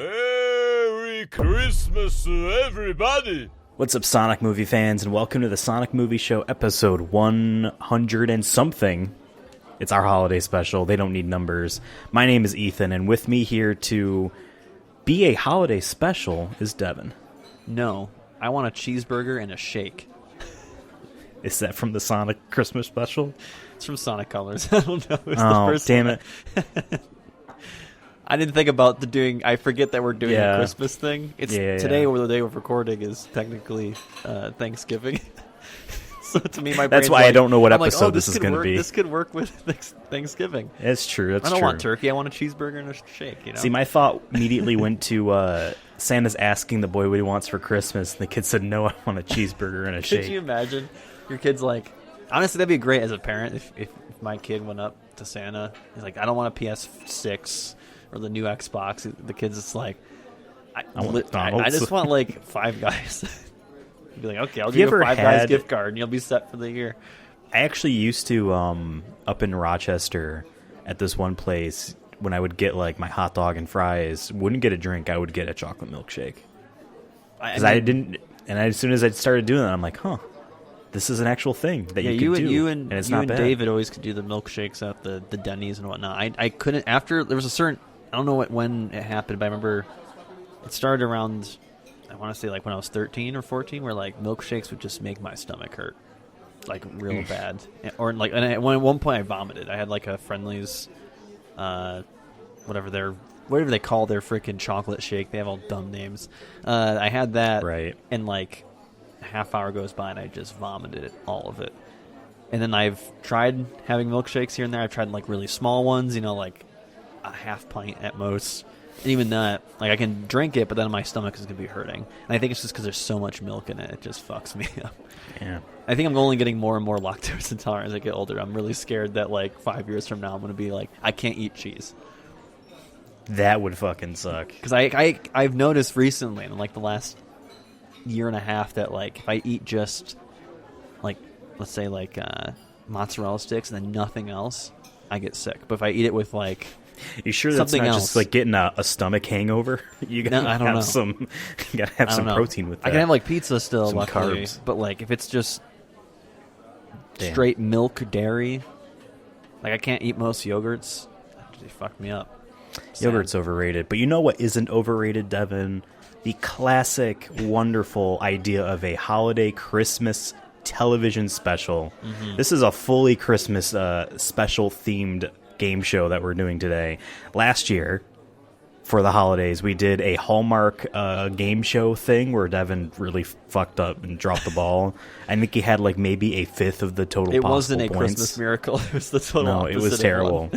Merry Christmas to everybody! What's up, Sonic movie fans, and welcome to the Sonic Movie Show episode 100 and something. It's our holiday special. They don't need numbers. My name is Ethan, and with me here to be a holiday special is Devin. No, I want a cheeseburger and a shake. Is that from the Sonic Christmas special? It's from Sonic Colors. I don't know. It's Oh, the first damn one. it. I didn't think about I forget that we're doing a Christmas thing. It's today, or the day of recording, is technically Thanksgiving. So to me, my brain's That's why I don't know what episode this is going to be. This could work with Thanksgiving. It's true. That's I don't true. want turkey. I want a cheeseburger and a shake. You know. See, my thought immediately went to Santa's asking the boy what he wants for Christmas, and the kid said, "No, I want a cheeseburger and a shake." Could you imagine your kid's like? Honestly, that'd be great as a parent if my kid went up to Santa. He's like, "I don't want a PS6 or the new Xbox." The kid's just like, I just want like Five Guys. You'd be like, okay, I'll give you a Five Guys gift card and you'll be set for the year. I actually used to, up in Rochester at this one place, when I would get like my hot dog and fries, wouldn't get a drink, I would get a chocolate milkshake. Because I didn't, and as soon as I started doing that, I'm like, huh, this is an actual thing that you can do. And it's not bad. David always could do the milkshakes at the Denny's and whatnot. I couldn't, after, there was a certain, I don't know when it happened, but I remember it started around, I want to say like when I was 13 or 14, where like milkshakes would just make my stomach hurt, like real bad. Or like, and at one point I vomited. I had like a Friendly's, whatever they call their freaking chocolate shake. They have all dumb names. I had that, right, and like a half hour goes by and I just vomited all of it. And then I've tried having milkshakes here and there. I've tried like really small ones, like a half pint at most. And even that, like I can drink it, but then my stomach is going to be hurting. And I think it's just because there's so much milk in it. It just fucks me up. Yeah. I think I'm only getting more and more lactose intolerant as I get older. I'm really scared that like 5 years from now I'm going to be like, I can't eat cheese. That would fucking suck. Because I've noticed recently, in like the last year and a half, that like if I eat just like, let's say like mozzarella sticks and then nothing else, I get sick. But if I eat it with like, you sure that's not just like getting a stomach hangover? You gotta have some protein with that. I can have like pizza still, some luckily, carbs. But like if it's just straight milk, dairy, like I can't eat most yogurts. They fuck me up. Yogurt's overrated. But you know what isn't overrated, Devin? The classic, wonderful idea of a holiday Christmas television special. Mm-hmm. This is a fully Christmas special themed game show that we're doing today. Last year, for the holidays, we did a Hallmark game show thing where Devin really fucked up and dropped the ball. I think he had like maybe a fifth of the total it possible wasn't a points. Christmas miracle. It was the total No, opposite. it was terrible.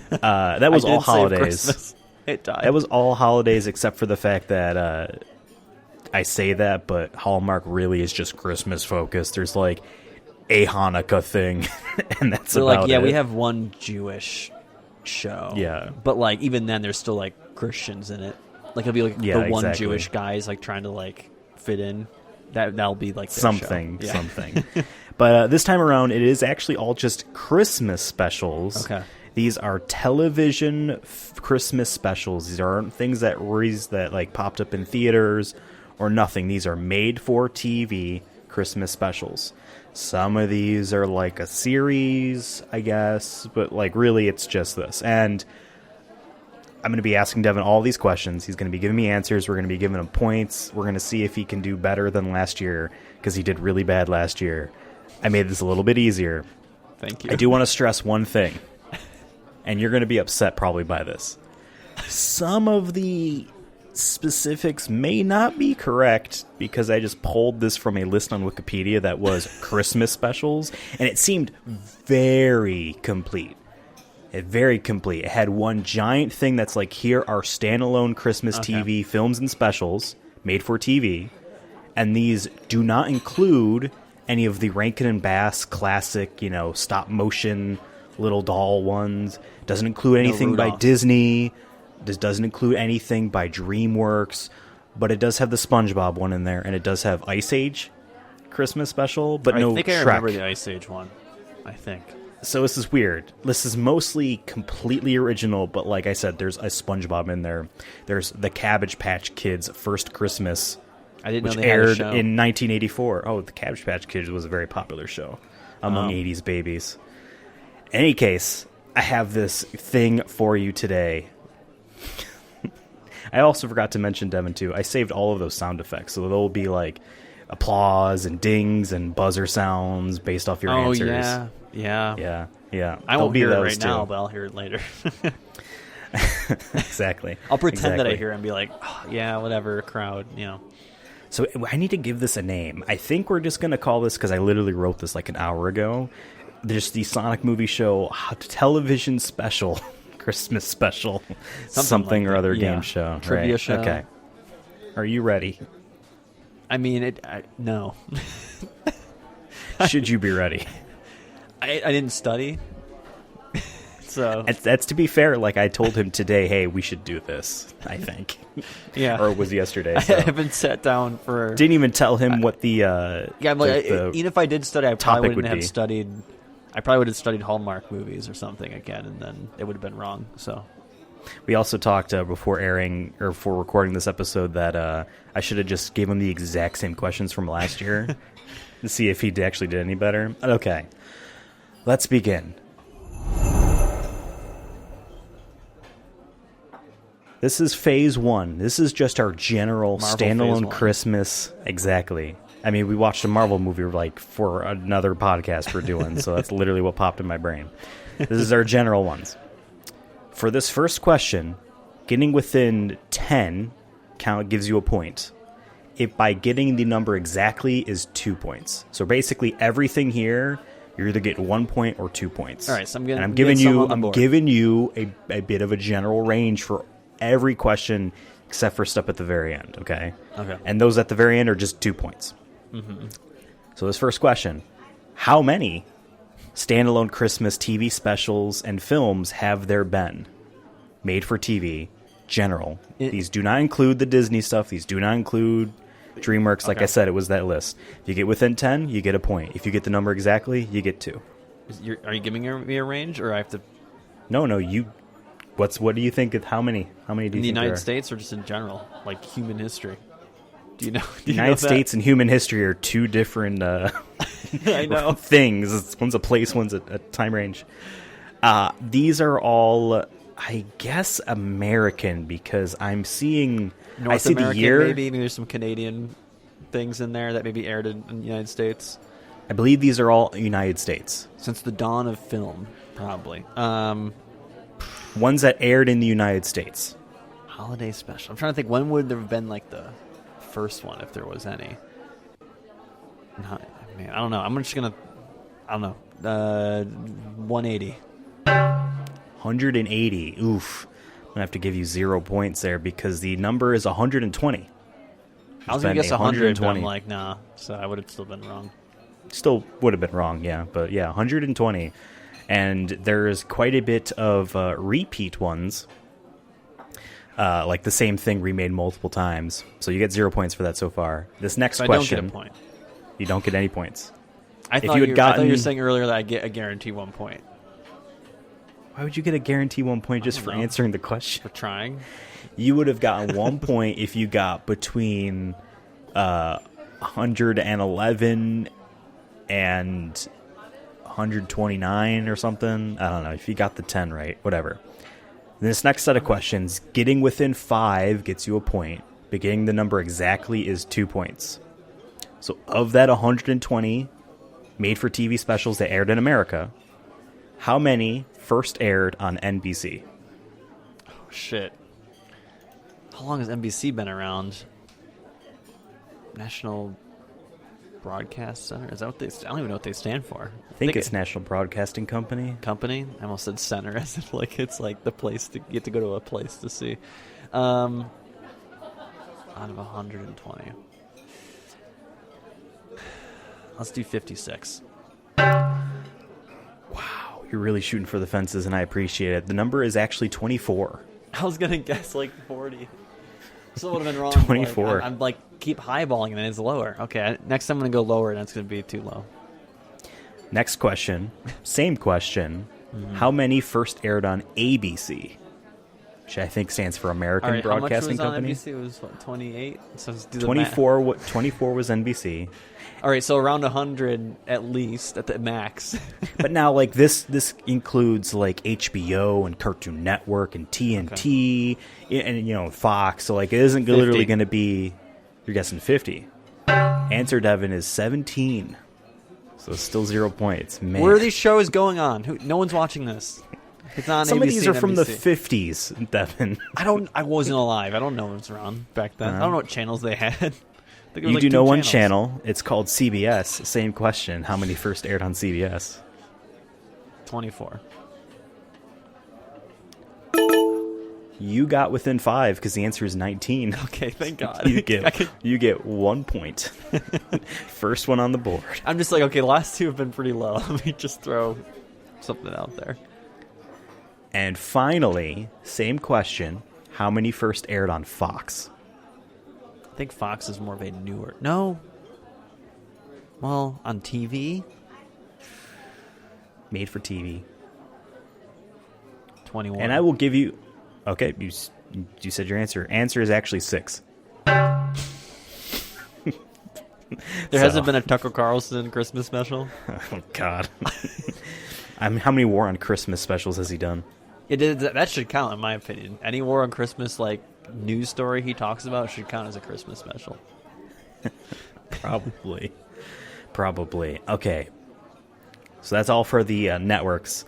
That was all holidays. It died. That was all holidays except for the fact that I say that, but Hallmark really is just Christmas focused. There's like a Hanukkah thing, and that's so about like, yeah, it. we have one Jewish show. Yeah. But like even then there's still like Christians in it. Like it'll be like the one exactly. Jewish guy is like trying to like fit in. That'll be like their something. show. Yeah. Something. But this time around it is actually all just Christmas specials. Okay. These are television Christmas specials. These aren't things that like popped up in theaters or nothing. These are made for TV Christmas specials. Some of these are like a series, I guess, but like really it's just this. And I'm going to be asking Devin all these questions. He's going to be giving me answers. We're going to be giving him points. We're going to see if he can do better than last year because he did really bad last year. I made this a little bit easier. Thank you. I do want to stress one thing, and you're going to be upset probably by this. Some of the specifics may not be correct because I just pulled this from a list on Wikipedia that was Christmas specials, and it seemed very complete. Very complete. It had one giant thing that's like, here are standalone Christmas TV films and specials made for TV, and these do not include any of the Rankin and Bass classic, stop motion little doll ones. Doesn't include anything by Disney. This doesn't include anything by DreamWorks, but it does have the SpongeBob one in there, and it does have Ice Age Christmas special, but no Shrek. I think I remember the Ice Age one. I think. So this is weird. This is mostly completely original, but like I said, there's a SpongeBob in there. There's the Cabbage Patch Kids' First Christmas, I didn't which know they had a aired show. in 1984. Oh, the Cabbage Patch Kids was a very popular show among 80s babies. In any case, I have this thing for you today. I also forgot to mention, Devin, too. I saved all of those sound effects, so there'll be like applause and dings and buzzer sounds based off your answers. Yeah. Yeah. I There'll won't be hear it those right too. now, but I'll hear it later. Exactly. I'll pretend that I Exactly. hear it and be like, oh, yeah, whatever, crowd, So I need to give this a name. I think we're just going to call this, because I literally wrote this like an hour ago, there's the Sonic Movie Show television special, Christmas special, something like or that. other Yeah. game show. Trivia right? show. Okay. Are you ready? I mean, no. Should you be ready? I didn't study. So, That's to be fair. Like I told him today, hey, we should do this, I think. yeah. Or it was yesterday. I So. haven't sat down for... Didn't even tell him what the Yeah, I'm like, the even if I did study, I topic probably would wouldn't have be. studied... I probably would have studied Hallmark movies or something again, and then it would have been wrong, so... We also talked before airing or before recording this episode that I should have just gave him the exact same questions from last year to see if he actually did any better. Okay, let's begin. This is phase 1. This is just our general Marvel phase standalone 1. Christmas. Exactly. I mean, we watched a Marvel movie like for another podcast we're doing, so that's literally what popped in my brain. This is our general ones. For this first question, getting within 10 gives you a point. If by getting the number exactly is 2 points. So basically everything here, you're either getting 1 point or 2 points. All right, so I'm giving some you on the board. giving you a bit of a general range for every question except for stuff at the very end, okay? Okay. And those at the very end are just 2 points. Mm-hmm. So this first question, how many standalone Christmas TV specials and films have there been? Made for TV, general. These do not include the Disney stuff. These do not include DreamWorks. Like Okay. I said, it was that list. If you get within 10, you get a point. If you get the number exactly, you get 2. Are you giving me a range, or I have to... No, you... What do you think? How many do you In the think United there are? States, or just in general? Like human history? Do you know? United States and human history are two different I know. things. One's a place, one's a time range. These are all, I guess, American, because I'm seeing... North I see American, the year. maybe there's some Canadian things in there that maybe aired in the United States I believe these are all United States. since the dawn of film, probably. Ones that aired in the United States. Holiday special. I'm trying to think, when would there have been like the first one, if there was any? Man, I don't know. I'm just gonna, I don't know. 180. 180. Oof. I'm going to have to give you 0 points there because the number is 120. I was There's gonna been guess 100, but 120. I'm like, nah. So I would have still been wrong. Still would have been wrong, yeah. But yeah, 120. And there's quite a bit of repeat ones. Like the same thing remade multiple times. So you get 0 points for that so far. This next So I question, don't get a point. you don't get any points. I If thought you had I thought gotten- you were saying earlier that I get a guarantee 1 point Why would you get a guarantee 1 point just don't for know. answering the question? for trying. You would have gotten 1 point if you got between 111 and 129 or something. I don't know. If you got the 10 right, whatever. This next set of questions, getting within 5 gets you a point. But getting the number exactly is 2 points. So of that 120 made-for-TV specials that aired in America, how many first aired on NBC? Oh, shit. How long has NBC been around? National Broadcast Center? Is that what they... I don't even know what they stand for. I think it's National Broadcasting Company. Company? I almost said center, as if like it's like the place to... You get to go to a place to see. Out of 120. Let's do 56. Wow, you're really shooting for the fences, and I appreciate it. The number is actually 24. I was gonna guess like 40. Still would have been wrong. 24. Like, I'm like keep highballing and then it's lower. Okay, next time I'm gonna go lower and it's gonna be too low. Next question. Same question. How many first aired on ABC? Which I think stands for American All right, Broadcasting how much Company. was on NBC? It was what, 28? So let's do the 24, 24 was NBC. All right, so around 100 at least at the max. But now, like, this includes, like, HBO and Cartoon Network and TNT and, you know, Fox. So, like, it isn't 50. literally going to be, you're guessing 50. Answer, Devin, is 17. So it's still 0 points. Man. Where are these shows going on? No one's watching this. It's not on Some ABC of these are and from the NBC. 50s, Devin. I wasn't alive. I don't know what's around back then. I don't know what channels they had. I think it was You like do 2 know one channels. channel. It's called CBS. Same question. How many first aired on CBS? 24. You got within 5 because the answer is 19. Okay, thank God. You get 1 point. First one on the board. I'm just like, okay, the last 2 have been pretty low. Let me just throw something out there. And finally, same question. How many first aired on Fox? I think Fox is more of a newer. No. Well, on TV, Made for TV. 21. And I will give you... Okay, you said your answer. Answer is actually 6. There hasn't been a Tucker Carlson Christmas special. Oh, God. How many War on Christmas specials has he done? That should count, in my opinion. Any War on Christmas, like, news story he talks about should count as a Christmas special. Probably. Okay. So that's all for the networks.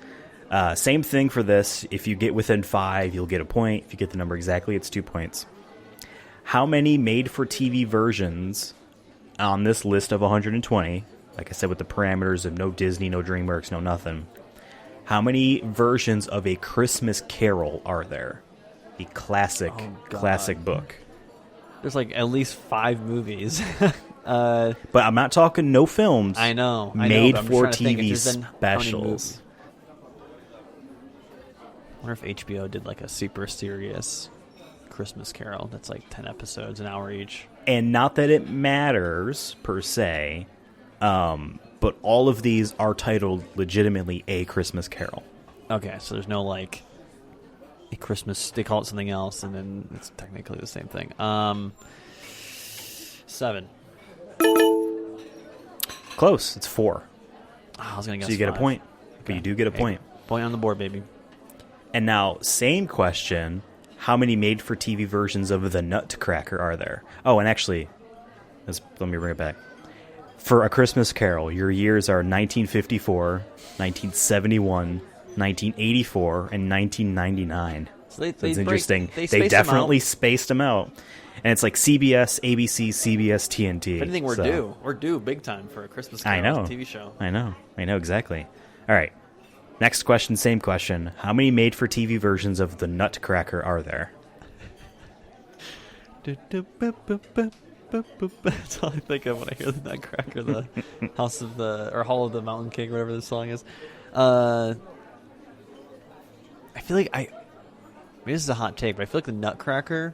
Same thing for this. If you get within 5, you'll get a point. If you get the number exactly, it's 2 points. How many made-for-TV versions on this list of 120, like I said, with the parameters of no Disney, no DreamWorks, no nothing, how many versions of A Christmas Carol are there? The classic book. There's, like, at least 5 movies. But I'm not talking no films. I know. Made but I'm for just trying to think TV if there's been how many specials. movies. I wonder if HBO did like a super serious Christmas Carol that's like 10 episodes, an hour each. And not that it matters, per se, but all of these are titled legitimately A Christmas Carol. Okay, so there's no like a Christmas, they call it something else, and then it's technically the same thing. 7. Close. It's 4. I was going to guess So you get 5. a point. Okay. But you do get a point. Point on the board, baby. And now, same question. How many made-for-TV versions of The Nutcracker are there? Oh, and actually, let me bring it back. For A Christmas Carol, your years are 1954, 1971, 1984, and 1999. So that's interesting. They They definitely spaced them out. And it's like CBS, ABC, CBS, TNT. If anything, we're due. We're due big time for a Christmas Carol I know. TV show. I know, exactly. All right. Next question, same question. How many made-for-TV versions of The Nutcracker are there? That's all I think of when I hear the Nutcracker, the House of the, or Hall of the Mountain King, whatever the song is. I feel like maybe this is a hot take, but I feel like the Nutcracker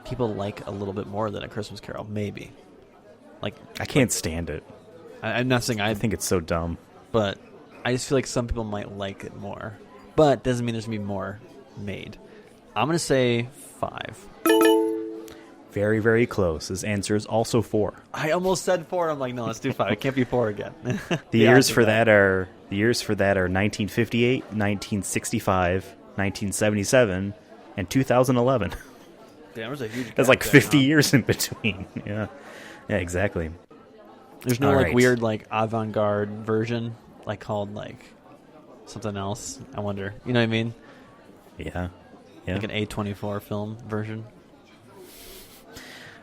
people like a little bit more than A Christmas Carol, maybe. Like, I can't stand it. I'm not saying I think it's so dumb. but I just feel like some people might like it more. But doesn't mean there's going to be more made. I'm going to say 5. Very, very close. His answer is also 4. I almost said 4. I'm like, no, let's do 5. It can't be 4 again. The years for that are 1958, 1965, 1977, and 2011. Damn, there's a huge. That's like gap 50 there, huh? years in between. Yeah, exactly. There's no All like right. weird like avant-garde version, like called like something else. I wonder. You know what I mean? Yeah. Like an A24 film version.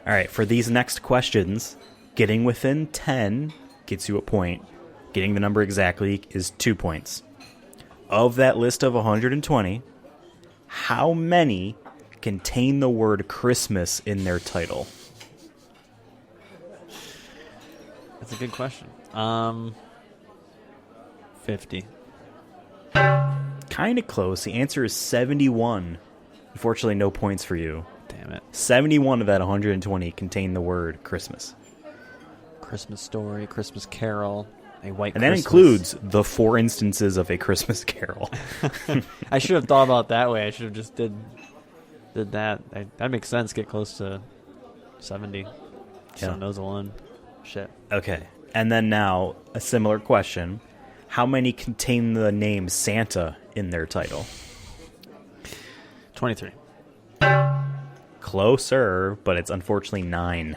All right, for these next questions, getting within 10 gets you a point. Getting the number exactly is 2 points. Of that list of 120, how many contain the word Christmas in their title? That's a good question. 50. Kind of close. The answer is 71. Unfortunately, no points for you. Damn it. 71 of that 120 contain the word Christmas. Christmas Story, Christmas Carol, A White And that Christmas. includes the 4 instances of A Christmas Carol. I should have thought about that way. I should have just did that. That makes sense. Get close to 70. So knows one. Shit. Okay. And then now, a similar question. How many contain the name Santa in their title? 23. Closer, but it's unfortunately 9.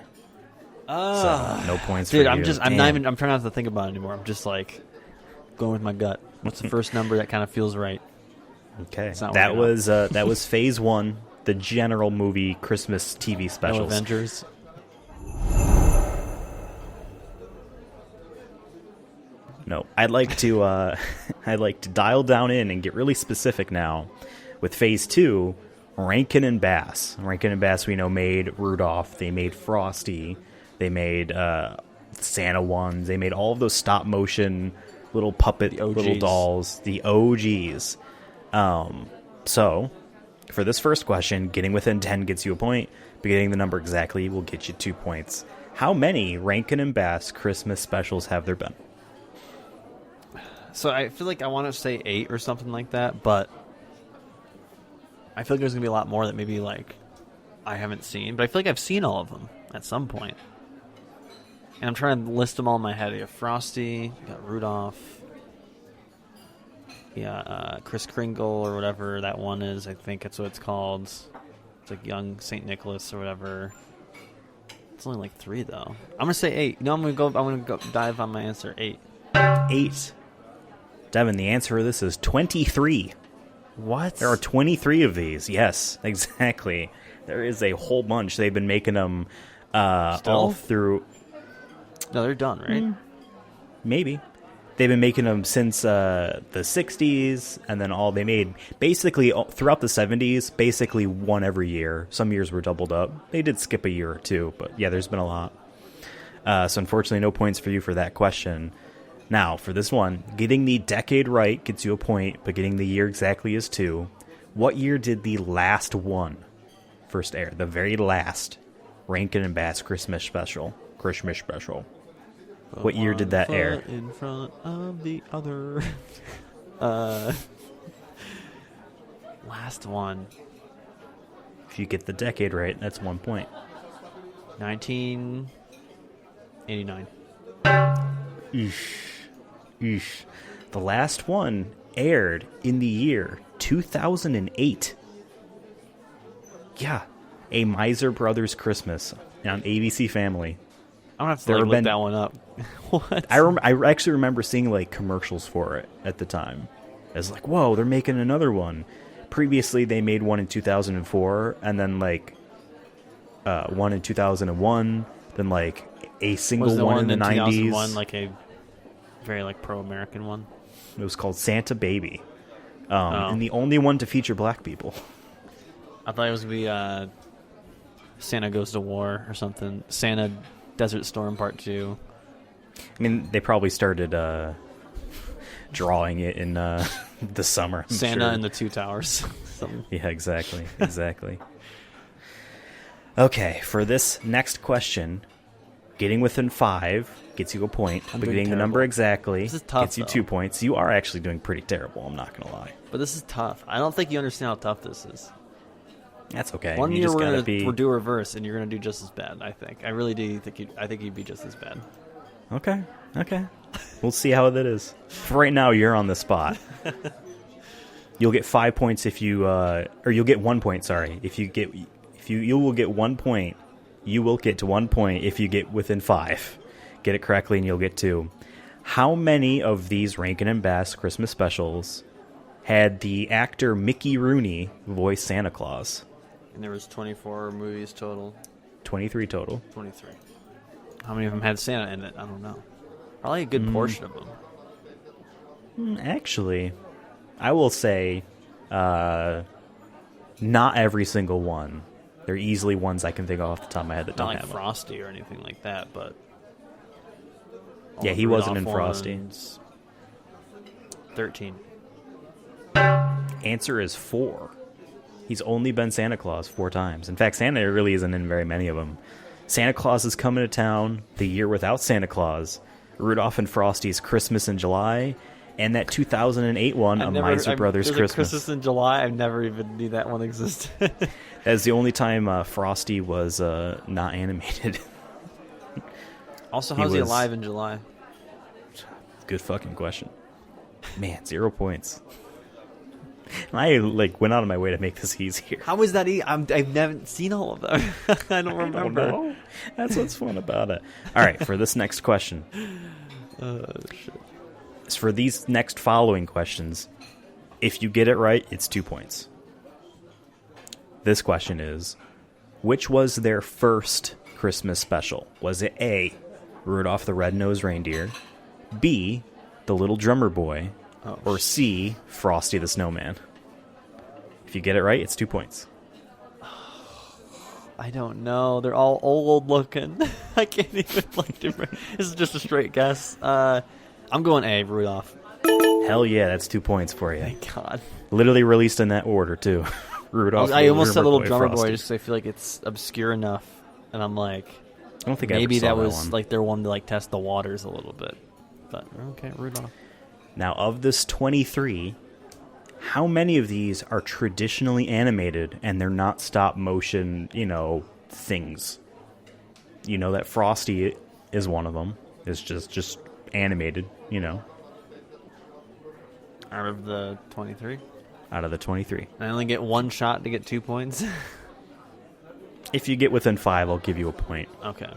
So no points Dude, for I'm you. just, I'm not even, I'm trying not to think about it anymore. I'm just like going with my gut. What's the first number that kind of feels right? Okay. It's not That working out. was was phase 1, the general movie Christmas TV No specials. Avengers. No, I'd like to I'd like to dial down in and get really specific now with phase 2, Rankin and Bass. Rankin and Bass we know made Rudolph, they made Frosty, they made Santa ones, they made all of those stop motion little puppet The OGs. little dolls, the OGs. So for this first question, getting within 10 gets you a point, but getting the number exactly will get you 2 points. How many Rankin and Bass Christmas specials have there been? So I feel like I want to say 8 or something like that, but I feel like there's going to be a lot more that maybe like I haven't seen, but I feel like I've seen all of them at some point. And I'm trying to list them all in my head. You have Frosty, you got Rudolph, Kris Kringle or whatever that one is. I think that's what it's called. It's like young Saint Nicholas or whatever. It's only like 3 though. I'm gonna say 8. No, I'm gonna go dive on my answer. 8. 8. Devin, the answer for this is 23. What? There are 23 of these. Yes, exactly. There is a whole bunch. They've been making them all through. No, they're done, right? Maybe. They've been making them since the 60s, and then they made basically throughout the 70s, basically one every year. Some years were doubled up. They did skip a year or two, but yeah, there's been a lot. So unfortunately, no points for you for that question. Now, for this one, getting the decade right gets you a point, but getting the year exactly is 2. What year did the last one first air? The very last Rankin and Bass Christmas special. Christmas special. What year did that air? In front of the other. Last one. If you get the decade right, that's 1 point. 1989. Eesh. The last one aired in the year 2008. Yeah. A Miser Brothers Christmas on ABC Family. I'm gonna have to look that one up. What? I actually remember seeing like commercials for it at the time. I was like, whoa, they're making another one. Previously, they made one in 2004, and then like one in 2001, then like a single Was one in the 90s. 2001 like a very like pro-American one? It was called Santa Baby, and the only one to feature black people. I thought it was gonna be Santa Goes to War or something. Santa Desert Storm Part 2. I mean, they probably started drawing it in the summer. I'm Santa sure. and the Two Towers. Yeah, exactly. Okay, for this next question, getting within 5 gets you a point, I'm but doing getting the terrible. number exactly This is tough, gets you though. 2 points. You are actually doing pretty terrible, I'm not going to lie. But this is tough. I don't think you understand how tough this is. That's okay. One You year just we're gotta gonna be... we'll do reverse, and you're gonna do just as bad. I think. I really do think I think you'd be just as bad. Okay. We'll see how that is. For right now, you're on the spot. You'll get 5 points if you, or you'll get 1 point. Sorry, you will get 1 point. You will get to 1 point if you get within 5. Get it correctly, and you'll get 2. How many of these Rankin and Bass Christmas specials had the actor Mickey Rooney voice Santa Claus? And there was 24 movies total. 23 total. 23. How many of them had Santa in it? I don't know. Probably a good portion of them. Actually, I will say not every single one. There are easily ones I can think of off the top of my head that Not don't like have Frosty or anything like that, but all Yeah, the he wasn't in Rudolph Frosty. ones. 13. Answer is 4. He's only been Santa Claus 4 times. In fact, Santa really isn't in very many of them. Santa Claus is Coming to Town, The Year Without Santa Claus, Rudolph and Frosty's Christmas in July, and that 2008 one, A Miser Brothers Christmas. Christmas in July. I never even knew that one existed. That's the only time Frosty was not animated. Also, how's he alive in July? Good fucking question. Man, 0 points. I went out of my way to make this easier. How is that? I've never seen all of them. I don't remember. I don't know. That's what's fun about it. All right, for this next question. Shit. For these next following questions, if you get it right, it's 2 points. This question is, which was their first Christmas special? Was it A, Rudolph the Red-Nosed Reindeer, B, The Little Drummer Boy, or C, Frosty the Snowman? If you get it right, it's 2 points. I don't know. They're all old looking. I can't even This is just a straight guess. I'm going A, Rudolph. Hell yeah, that's 2 points for you. Thank God. Literally released in that order, too. Rudolph. I almost said Little Drummer Frosty. Boy just because I feel like it's obscure enough. And I'm like, I don't think maybe I ever saw that was one. like their one to test the waters a little bit. But okay, Rudolph. Now, of this 23, how many of these are traditionally animated and they're not stop motion, things? You know that Frosty is one of them. It's just animated, Out of the 23? Out of the 23. I only get one shot to get 2 points? If you get within 5, I'll give you a point. Okay.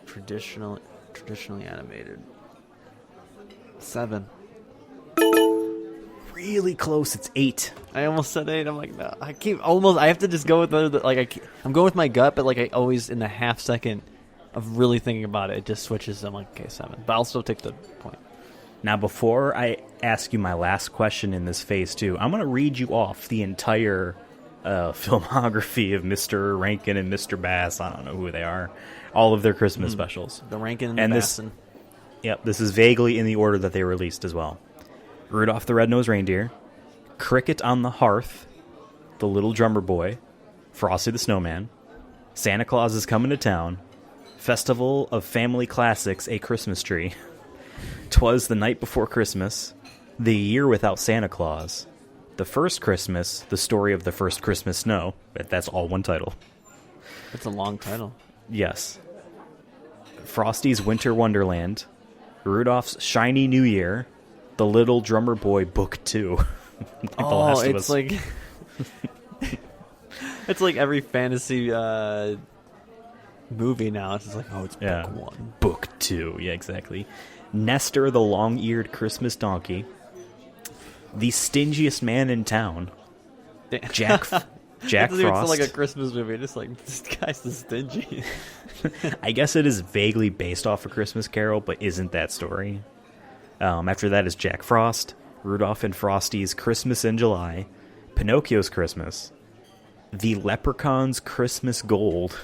Traditionally animated. 7. Really close. It's 8. I almost said 8. I'm like, no. I have to just go with I'm going with my gut, but I always, in the half second of really thinking about it just switches. I'm like, okay, 7. But I'll still take the point. Now, before I ask you my last question in this phase 2, I'm going to read you off the entire filmography of Mr. Rankin and Mr. Bass. I don't know who they are. All of their Christmas specials. The Rankin and the Bassin. Yep, this is vaguely in the order that they released as well. Rudolph the Red-Nosed Reindeer, Cricket on the Hearth, The Little Drummer Boy, Frosty the Snowman, Santa Claus is Coming to Town, Festival of Family Classics, A Christmas Tree, 'Twas the Night Before Christmas, The Year Without Santa Claus, The First Christmas, The Story of the First Christmas Snow. That's all one title. That's a long title. Yes. Frosty's Winter Wonderland, Rudolph's Shiny New Year, The Little Drummer Boy Book 2. It's like it's like every fantasy movie now. It's just like, it's Book 1. Book 2, yeah, exactly. Nestor the Long-Eared Christmas Donkey, The Stingiest Man in Town, Jack Frost. It doesn't even feel like a Christmas movie. Just like, this guy's the stingy. I guess it is vaguely based off a Christmas Carol, but isn't that story? After that is Jack Frost, Rudolph and Frosty's Christmas in July, Pinocchio's Christmas, The Leprechaun's Christmas Gold,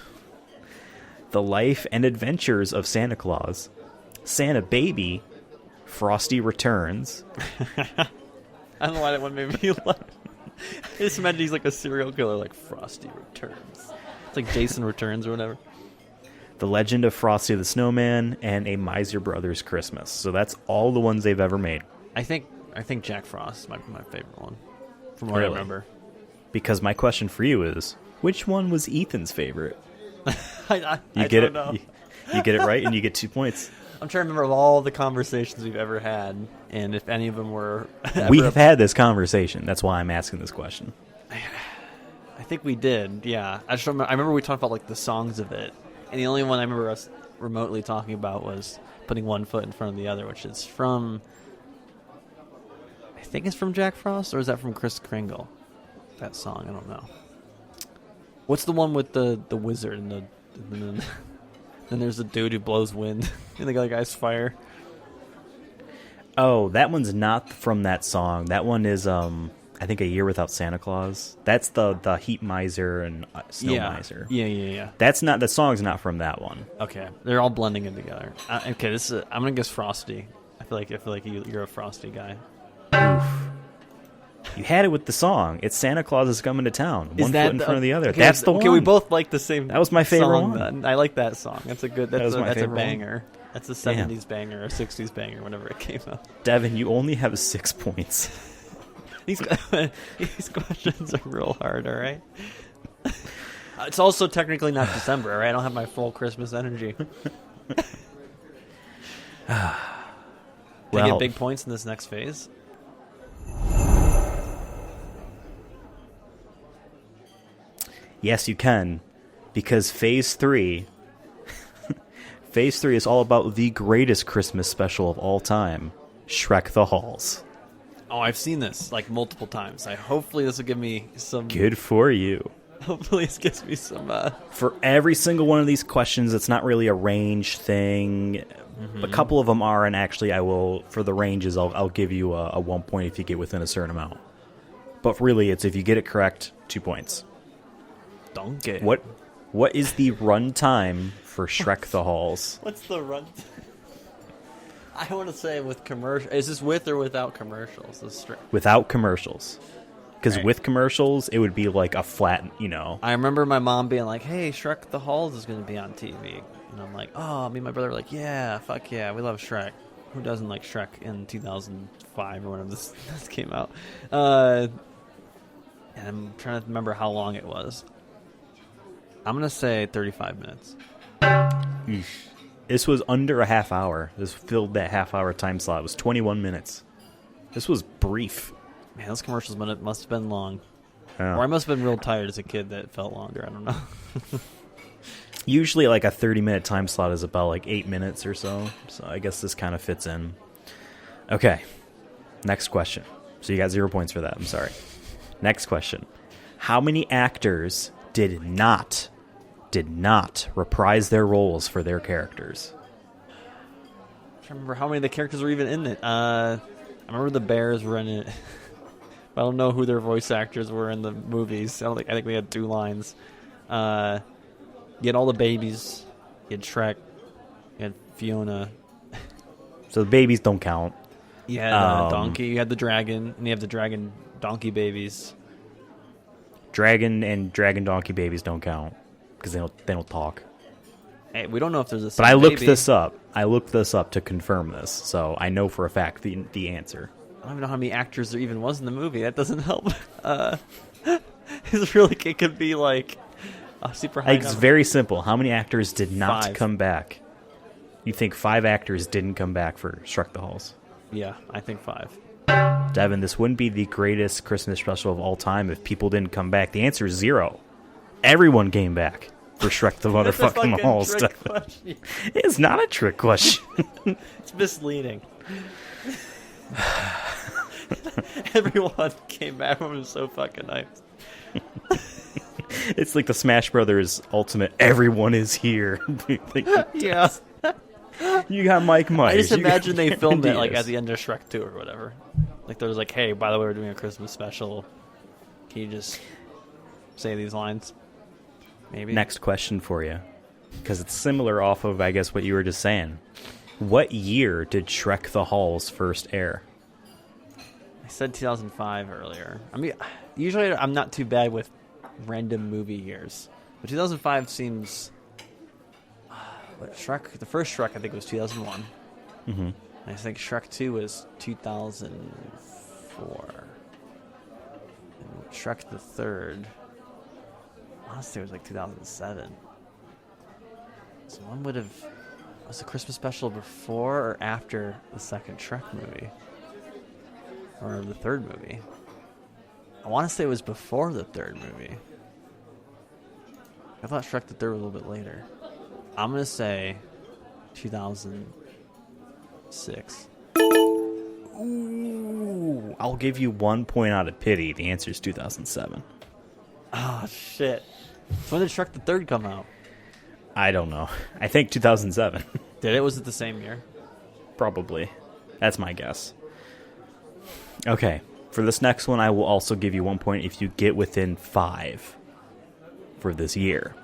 The Life and Adventures of Santa Claus, Santa Baby, Frosty Returns. I don't know why that one made me laugh. I just imagine he's like a serial killer, like Frosty Returns. It's like Jason Returns or whatever. The Legend of Frosty the Snowman, and A Miser Brothers Christmas. So that's all the ones they've ever made. I think Jack Frost is my favorite one, from what I remember. Because my question for you is, which one was Ethan's favorite? I don't know. You get it right, and you get 2 points. I'm trying to remember of all the conversations we've ever had, and if any of them were... We have had this conversation. That's why I'm asking this question. I think we did, yeah. I remember we talked about like the songs of it, and the only one I remember us remotely talking about was putting one foot in front of the other, which is from... I think it's from Jack Frost, or is that from Kris Kringle? That song, I don't know. What's the one with the wizard and then there's the dude who blows wind and the other guy's fire? Oh, that one's not from that song. That one is, I think, A Year Without Santa Claus. That's the Heat Miser and Snow Miser. Yeah. The song's not from that one. Okay, they're all blending in together. Okay, I'm gonna guess Frosty. I feel like you're a Frosty guy. You had it with the song. It's Santa Claus is Coming to Town. Is One that foot in front of the other. Okay, That's the one. Okay, we both like the same. That was my favorite song, one. then. I like that song. That's a good. That's a favorite banger. That's a 70s banger or 60s banger, whenever it came out. Devin, you only have 6 points. These questions are real hard, all right? It's also technically not December, all right? I don't have my full Christmas energy. Can I get big points in this next phase? Yes, you can, because Phase 3... Phase 3 is all about the greatest Christmas special of all time, Shrek the Halls. Oh, I've seen this, like, multiple times. Hopefully this will give me some... Good for you. Hopefully this gives me some... For every single one of these questions, it's not really a range thing. A couple of them are, and actually I will, for the ranges, I'll give you a 1 point if you get within a certain amount. But really, it's if you get it correct, 2 points. Donkey. What is the run time for Shrek the Halls? What's the run? I want to say with commercial. Is this with or without commercials? Without commercials. Because Right. with commercials, it would be like a flat, I remember my mom being like, "Hey, Shrek the Halls is going to be on TV," and I'm like, "Oh, me and my brother were like, yeah, fuck yeah, we love Shrek. Who doesn't like Shrek?" In 2005 or whenever this came out. And I'm trying to remember how long it was. I'm going to say 35 minutes. This was under a half hour. This filled that half hour time slot. It was 21 minutes. This was brief. Man, those commercials must have been long. Yeah. Or I must have been real tired as a kid that felt longer. I don't know. Usually like a 30-minute time slot is about like 8 minutes or so. So I guess this kind of fits in. Okay. Next question. So you got 0 points for that. I'm sorry. Next question. How many actors did not reprise their roles for their characters? I'm trying to remember how many of the characters were even in it. I remember the Bears were in it. I don't know who their voice actors were in the movies. I think they had 2 lines. You had all the babies. You had Shrek. You had Fiona. So the babies don't count. You had Donkey. You had the dragon. And you have the dragon donkey babies. Dragon and dragon donkey babies don't count because they don't talk. Hey, we don't know if there's a But I looked baby. this up. I looked this up to confirm this, so I know for a fact the answer. I don't even know how many actors there even was in the movie. That doesn't help. It's really, it could be like a super high It's number. very simple. How many actors did not 5. come back? You think 5 actors didn't come back for Shrek the Halls? Yeah, I think 5. Devin, this wouldn't be the greatest Christmas special of all time if people didn't come back. The answer is 0. Everyone came back for Shrek the That's a motherfucking fucking Halls. trick Devin. question. It's not a trick question. It's misleading. Everyone came back. It was so fucking nice. It's like the Smash Brothers Ultimate. Everyone is here. Yeah. You got Mike Myers. I just you got imagine they filmed it like Diaz. at the end of Shrek 2 or whatever. Like there was like, "Hey, by the way, we're doing a Christmas special. Can you just say these lines?" Maybe. Next question for you, because it's similar off of, I guess, what you were just saying. What year did Shrek the Halls first air? I said 2005 earlier. I mean, usually I'm not too bad with random movie years, but 2005 seems. What Shrek? The first Shrek I think was 2001. Mm-hmm. I think Shrek 2 was 2004. And Shrek the third, honestly, it was like 2007. So one would have... Was the Christmas special before or after the second Shrek movie? Or the third movie? I want to say it was before the third movie. I thought Shrek the third was a little bit later. I'm going to say 2006. Ooh, I'll give you 1 point out of pity. The answer is 2007. Oh, shit. So when did Shrek the third come out? I don't know. I think 2007. Did it? Was it the same year? Probably. That's my guess. Okay. For this next one, I will also give you 1 point if you get within 5 for this year.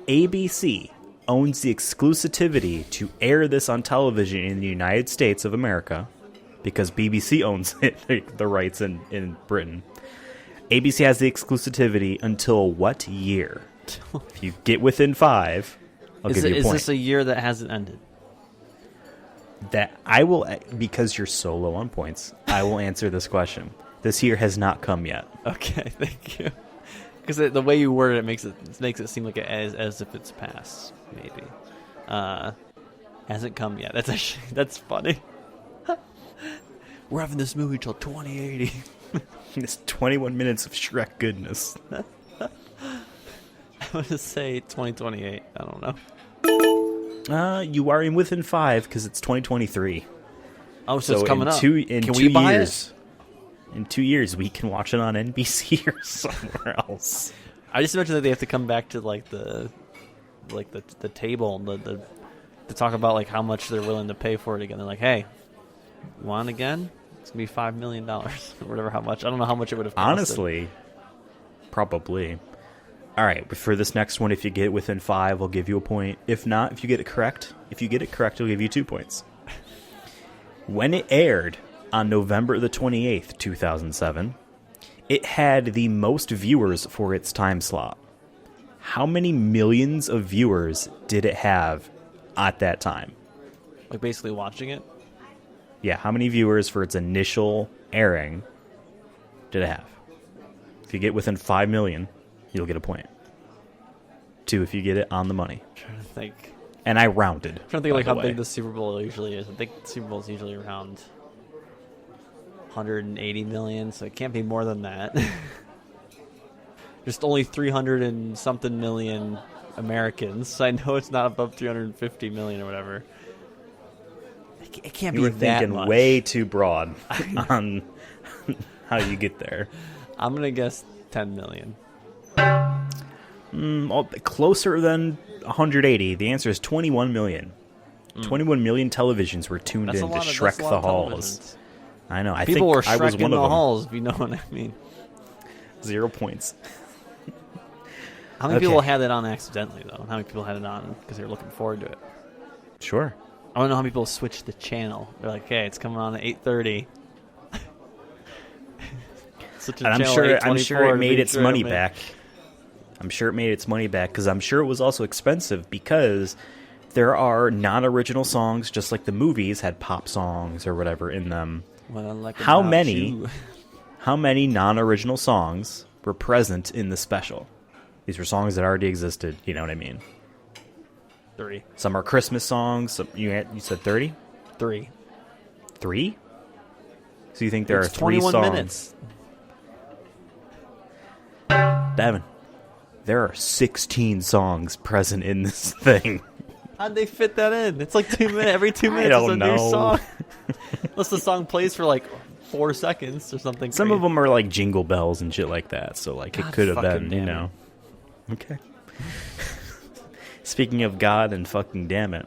ABC owns the exclusivity to air this on television in the United States of America because BBC owns it, the rights in Britain. ABC has the exclusivity until what year? If you get within 5, I'll give you a point. Is this a year that hasn't ended? That I will, because you're so low on points, I will answer this question. This year has not come yet. Okay, thank you. Because the way you word it makes it seem like as if it's past, maybe. Hasn't come yet. That's funny. We're having this movie till 2080. It's 21 minutes of Shrek goodness. I'm gonna say 2028. I don't know. You are within 5 because it's 2023. Oh, so it's coming up. In Can 2 we buy years, in 2 years, we can watch it on NBC or somewhere else. I just imagine that they have to come back to the table to talk about like how much they're willing to pay for it again. They're like, hey, you want it again? It's gonna be $5 million or whatever. How much? I don't know how much it would have costed. Honestly, probably. All right, but for this next one, if you get it within 5, I'll give you a point. If not, if you get it correct, I'll give you 2 points. When it aired on November the 28th, 2007, it had the most viewers for its time slot. How many millions of viewers did it have at that time? Like basically watching it? Yeah, how many viewers for its initial airing did it have? If you get within 5 million, you'll get a point. 2 if you get it on the money. I'm trying to think. And I rounded. I'm trying to think like how big the Super Bowl usually is. I think the Super Bowl is usually around 180 million, so it can't be more than that. Just only 300 and something million Americans. So I know it's not above 350 million or whatever. It can't be that much. You were thinking way too broad on how you get there. I'm going to guess 10 million. Closer than 180. The answer is 21 million. 21 million televisions were tuned in to Shrek the Halls. I know. People were I was Shrek one in of the them. halls, if you know what I mean. 0 points. How many people had it on accidentally, though? How many people had it on because they were looking forward to it? Sure. I don't know how many people switched the channel. They're like, hey, it's coming on at 8:30. And I'm sure it made its money back. I'm sure it made its money back because I'm sure it was also expensive because there are non-original songs, just like the movies had pop songs or whatever in them. How many non-original songs were present in the special? These were songs that already existed. You know what I mean? 3. Some are Christmas songs. You said 30? 3. 3? So you think there are 3 songs? 21 minutes. Devin, there are 16 songs present in this thing. How'd they fit that in? It's like 2 minutes. Every 2 minutes is a new song. Unless the song plays for like 4 seconds or something. Some of them are like jingle bells and shit like that. So like it could have been, you know. Okay. Speaking of God and fucking damn it.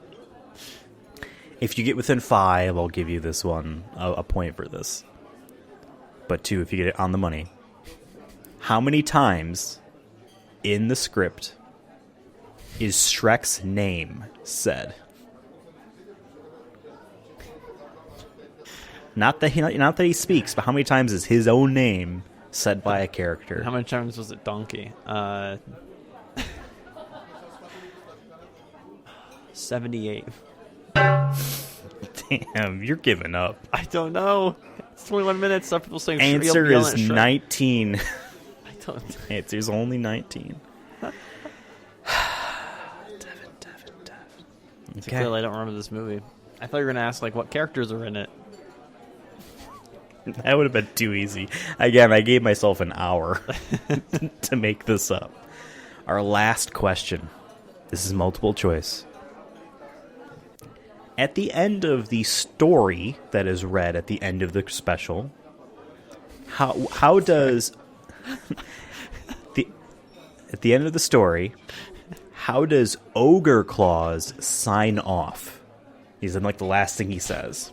If you get within 5, I'll give you this one a point for this. But 2 if you get it on the money. How many times in the script is Shrek's name said? Not that he speaks, but how many times is his own name said by a character? How many times was it Donkey? 78. Damn, you're giving up. I don't know. It's 21 minutes. Some people saying answer is 19. I don't. Answer's only 19. Devin. Okay. Clearly, I don't remember this movie. I thought you were going to ask like what characters are in it. That would have been too easy. Again, I gave myself an hour to make this up. Our last question. This is multiple choice. At the end of the story that is read at the end of the special, how does at the end of the story, how does Ogre Claus sign off? He's in like the last thing he says.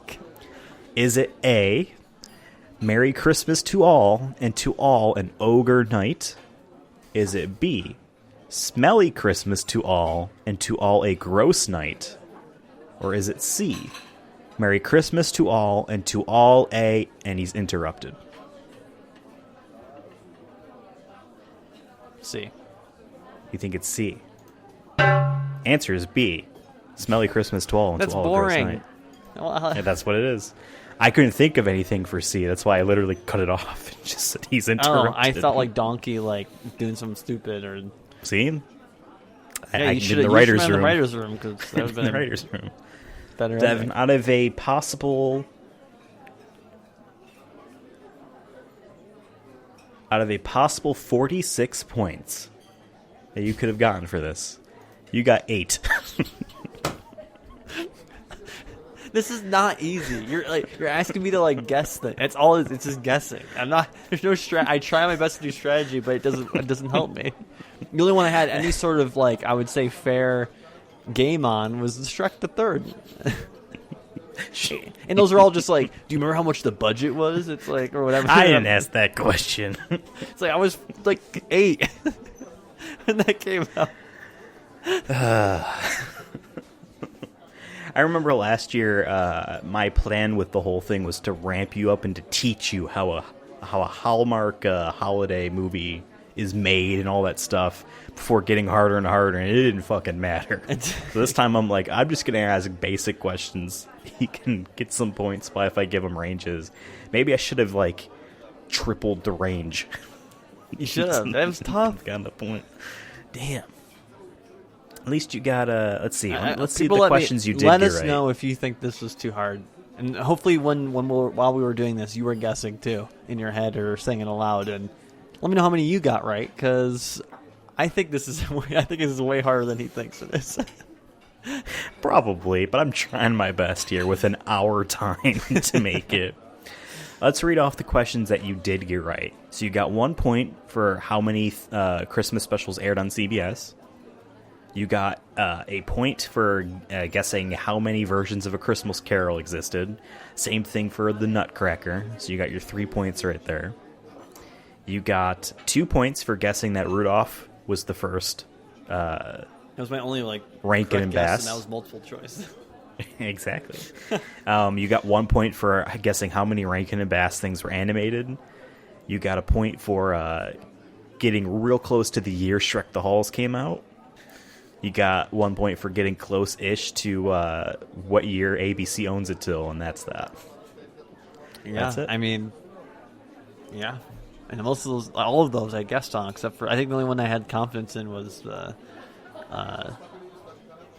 Is it A, Merry Christmas to all, and to all an ogre night? Is it B, Smelly Christmas to all, and to all a gross night? Or is it C, Merry Christmas to all, and to all a, and he's interrupted. C. You think it's C? Answer is B. Smelly Christmas to all, and That's to all a gross boring. night. Well, Yeah, that's what it is. I couldn't think of anything for C. That's why I literally cut it off. It just said he's interrupted. oh, I thought like donkey, like doing something stupid or. See? Yeah, you should in have the writer's in room. the writer's room because that would have In the been writer's room. better. Devin, out of a possible 46 points that you could have gotten for this, you got 8. This is not easy. You're asking me to like guess things. That's all. It's just guessing. I'm not. There's no I try my best to do strategy, but it doesn't help me. The only one I had any sort of like I would say fair game on was Shrek the Third. And those are all just like, do you remember how much the budget was? It's like, or whatever. I didn't ask that question. It's like I was like 8 when that came out. I remember last year, my plan with the whole thing was to ramp you up and to teach you how a Hallmark holiday movie is made and all that stuff before getting harder and harder, and it didn't fucking matter. So this time I'm like, I'm just going to ask basic questions. He can get some points by if I give him ranges. Maybe I should have, like, tripled the range. You should have. That was tough. Got the point. Damn. At least you got let's see. Let's see People the questions you did Let get us right. know if you think this was too hard. And hopefully while we were doing this, you were guessing too in your head or saying it aloud. And let me know how many you got right, because I think this is way harder than he thinks it is. Probably, but I'm trying my best here with an hour time to make it. Let's read off the questions that you did get right. So you got 1 point for how many Christmas specials aired on CBS. You got a point for guessing how many versions of A Christmas Carol existed. Same thing for The Nutcracker. So you got your 3 points right there. You got 2 points for guessing that Rudolph was the first. That was my only Rankin and Bass. And that was multiple choice. Exactly. You got 1 point for guessing how many Rankin and Bass things were animated. You got a point for getting real close to the year Shrek the Halls came out. You got 1 point for getting close-ish to what year ABC owns it till, and that's that. Yeah, That's it. I mean, yeah. And all of those I guessed on, except for I think the only one I had confidence in was the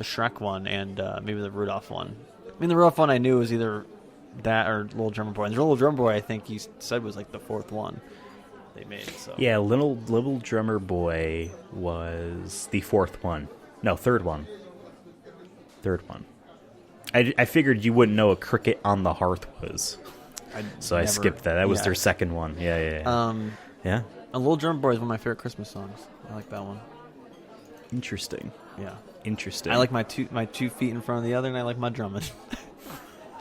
Shrek one and maybe the Rudolph one. I mean, the Rudolph one I knew was either that or Little Drummer Boy. And the Little Drummer Boy, I think he said was like the fourth one they made. So Yeah, Little Drummer Boy was the fourth one. No, third one. I figured you wouldn't know what Cricket on the Hearth was. I skipped that. That was their second one. Yeah. Yeah. A Little Drummer Boy is one of my favorite Christmas songs. I like that one. Interesting. Yeah. Interesting. I like my 2 feet in front of the other, and I like my drumming.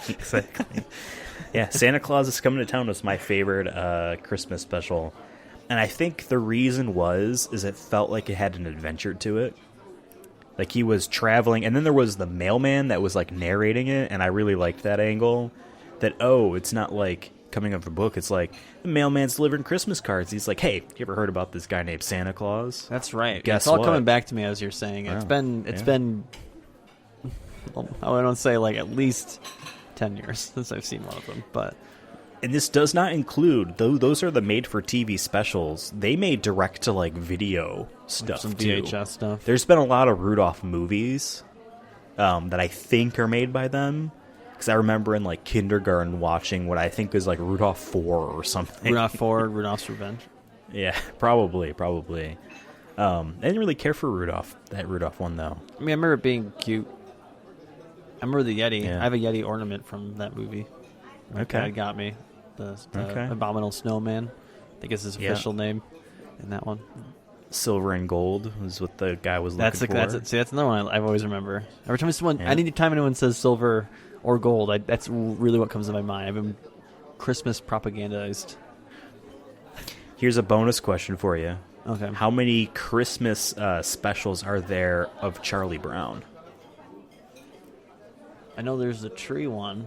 Exactly. Yeah, Santa Claus is Coming to Town was my favorite Christmas special. And I think the reason is it felt like it had an adventure to it. Like he was traveling, and then there was the mailman that was like narrating it, and I really liked that angle. That, it's not like coming up a book, it's like the mailman's delivering Christmas cards. He's like, hey, you ever heard about this guy named Santa Claus? That's right. Guess it's all what? coming back to me as you're saying. It's been I want to say like at least 10 years since I've seen one of them, but And this does not include, those are the made-for-TV specials. They made direct-to-like video stuff, some too. VHS stuff. There's been a lot of Rudolph movies that I think are made by them. Because I remember in like kindergarten watching what I think is like Rudolph 4 or something. Rudolph 4, Rudolph's Revenge. Yeah, probably. I didn't really care for that Rudolph one, though. I mean, I remember it being cute. I remember the Yeti. Yeah. I have a Yeti ornament from that movie. My Okay. dad got me. The Okay. Abominable Snowman. I think is his official name in that one. Silver and Gold was what the guy was looking for. That's it. See, that's another one I always remember. Every time Yeah. anytime anyone says silver or gold, that's really what comes to my mind. I've been Christmas propagandized. Here's a bonus question for you. Okay. How many Christmas specials are there of Charlie Brown? I know there's the tree one.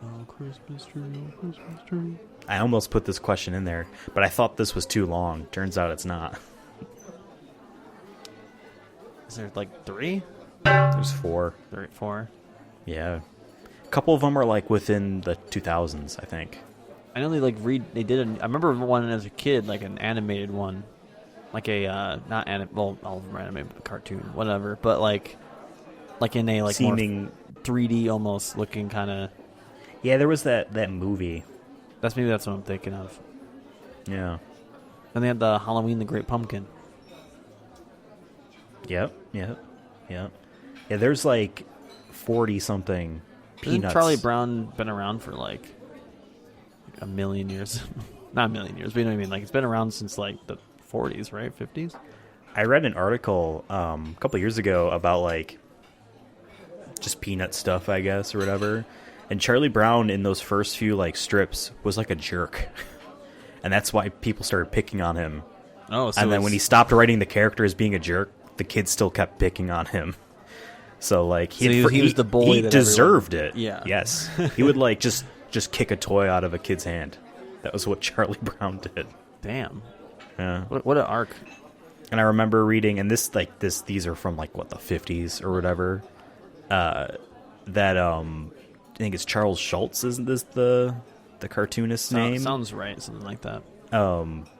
Oh, Christmas tree, oh, Christmas tree. I almost put this question in there, but I thought this was too long. Turns out it's not. Is there like 3? There's 4. 4? Yeah. A couple of them are like within the 2000s, I think. I know they did I remember one as a kid, like an animated one. Like a, well, all of them are animated, but a cartoon, whatever. But like in a, like, seeming more 3D almost looking kind of. Yeah, there was that movie. That's what I'm thinking of. Yeah. And they had the Halloween the Great Pumpkin. Yep. Yeah, there's like 40-something Peanuts. Hasn't Charlie Brown been around for like a million years? Not a million years, but you know what I mean? Like, it's been around since like the 40s, right? 50s? I read an article a couple years ago about like just Peanut stuff, I guess, or whatever. And Charlie Brown in those first few like strips was like a jerk. And that's why people started picking on him. Oh, so and then when he stopped writing the character as being a jerk, the kids still kept picking on him. So like he was the bully. He that deserved everyone... it. Yeah. Yes. He would like just kick a toy out of a kid's hand. That was what Charlie Brown did. Damn. Yeah. What an arc. And I remember reading, and these are from like what, the 50s or whatever. That I think it's Charles Schultz, isn't this the cartoonist's name? Sounds right, something like that.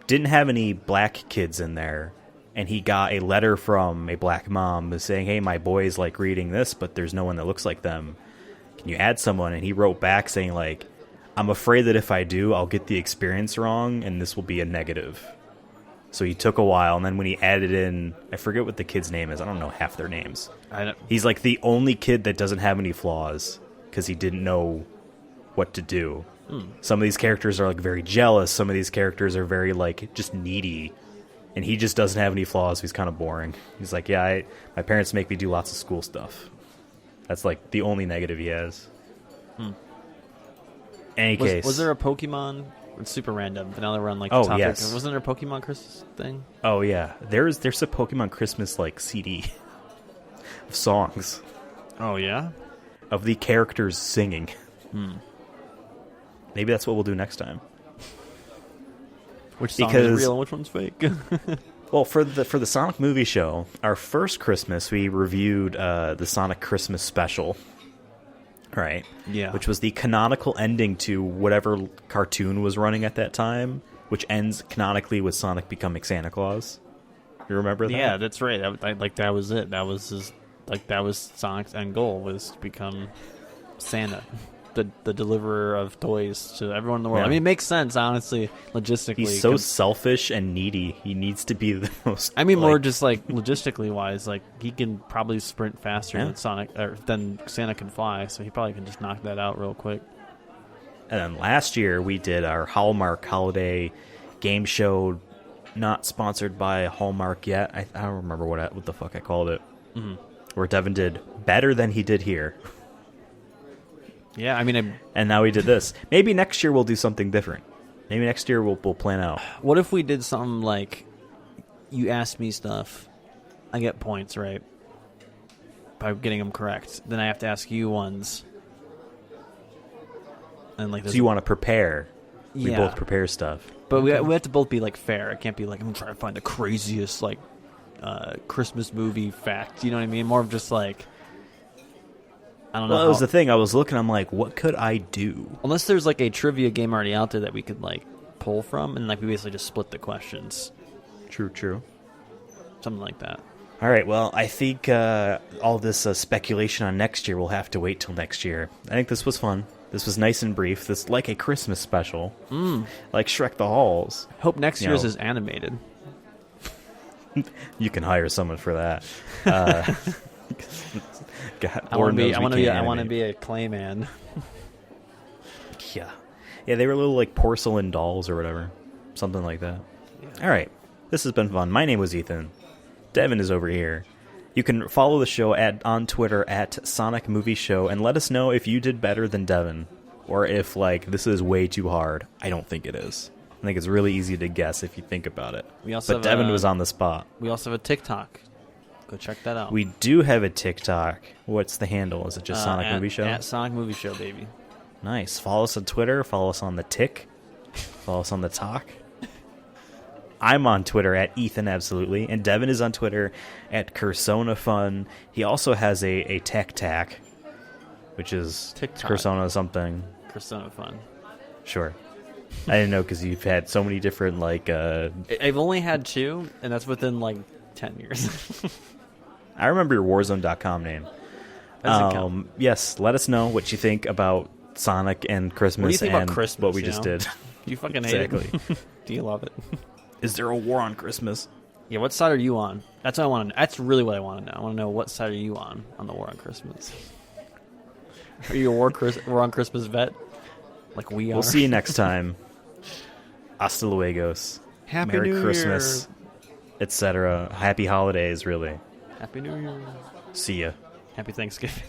Didn't have any black kids in there, and he got a letter from a black mom saying, "Hey, my boys like reading this, but there's no one that looks like them. Can you add someone?" And he wrote back saying like, "I'm afraid that if I do, I'll get the experience wrong, and this will be a negative." So he took a while, and then when he added in, I forget what the kid's name is. I don't know half their names. He's like the only kid that doesn't have any flaws because he didn't know what to do. Some of these characters are like very jealous. Some of these characters are very like just needy, and he just doesn't have any flaws. He's kind of boring. He's like, yeah, my parents make me do lots of school stuff. That's like the only negative he has. Any case, was there a Pokemon? It's super random, but now that we're on like the topic. Yes. Wasn't there a Pokemon Christmas thing? Oh yeah, there's a Pokemon Christmas like CD of songs. Oh yeah, of the characters singing. Maybe that's what we'll do next time. Which song is real and which one's fake? Well, for the Sonic movie show, our first Christmas we reviewed the Sonic Christmas special. Right. Yeah. Which was the canonical ending to whatever cartoon was running at that time, which ends canonically with Sonic becoming Santa Claus. You remember that? Yeah, that's right. That was it. That was that was Sonic's end goal, was to become Santa, the deliverer of toys to everyone in the world. Yeah. I mean, it makes sense, honestly, logistically. He's so selfish and needy. He needs to be the most. I mean, more just like logistically wise, like he can probably sprint faster than than Santa can fly, so he probably can just knock that out real quick. And then last year we did our Hallmark holiday game show, not sponsored by Hallmark yet. I don't remember what the fuck I called it. Where Devin did better than he did here. Yeah, I mean, and now we did this. Maybe next year we'll do something different. Maybe next year we'll plan out. What if we did something like, you ask me stuff, I get points, right? By getting them correct. Then I have to ask you ones. And like, so you want to prepare. We Yeah. both prepare stuff. But we have to both be like fair. It can't be like, I'm trying to find the craziest like Christmas movie fact. You know what I mean? More of just like, I don't know. Well, that was the thing. I was looking. I'm like, what could I do? Unless there's like a trivia game already out there that we could like pull from, and like we basically just split the questions. True. Something like that. All right. Well, I think all this speculation on next year will have to wait till next year. I think this was fun. This was nice and brief. This like a Christmas special, like Shrek the Halls. Hope next year's is animated. You can hire someone for that. God, I want to be a Clayman. Yeah, they were little like porcelain dolls or whatever, something like that. Yeah. All right, this has been fun. My name was Ethan. Devin is over here. You can follow the show on Twitter at Sonic Movie Show and let us know if you did better than Devin, or if like this is way too hard. I don't think it is. I think it's really easy to guess if you think about it. But Devin was on the spot. We also have a TikTok. Go check that out. We do have a TikTok. What's the handle? Is it just Sonic Movie Show? At Sonic Movie Show, baby. Nice. Follow us on Twitter. Follow us on the Tick. Follow us on the Talk. I'm on Twitter at Ethan Absolutely, and Devin is on Twitter at CursonaFun. He also has a Tech Tac, which is TikTok. Cursona something. Persona Fun. Sure. I didn't know because you've had so many different, like... I've only had 2, and that's within, like, 10 years. I remember your Warzone.com name. Doesn't count. Yes, let us know what you think about Sonic and Christmas. What do you think and about Christmas? what we you just know? did. Do you fucking hate Exactly. it? Do you love it? Is there a war on Christmas? Yeah, what side are you on? That's what I want to. That's really what I want to know. I want to know what side are you on the war on Christmas? Are you a war on Christmas vet? Like we are. We'll see you next time. Hasta luegos. Happy Merry New Christmas, etc. Happy holidays, really. Happy New Year. See ya. Happy Thanksgiving.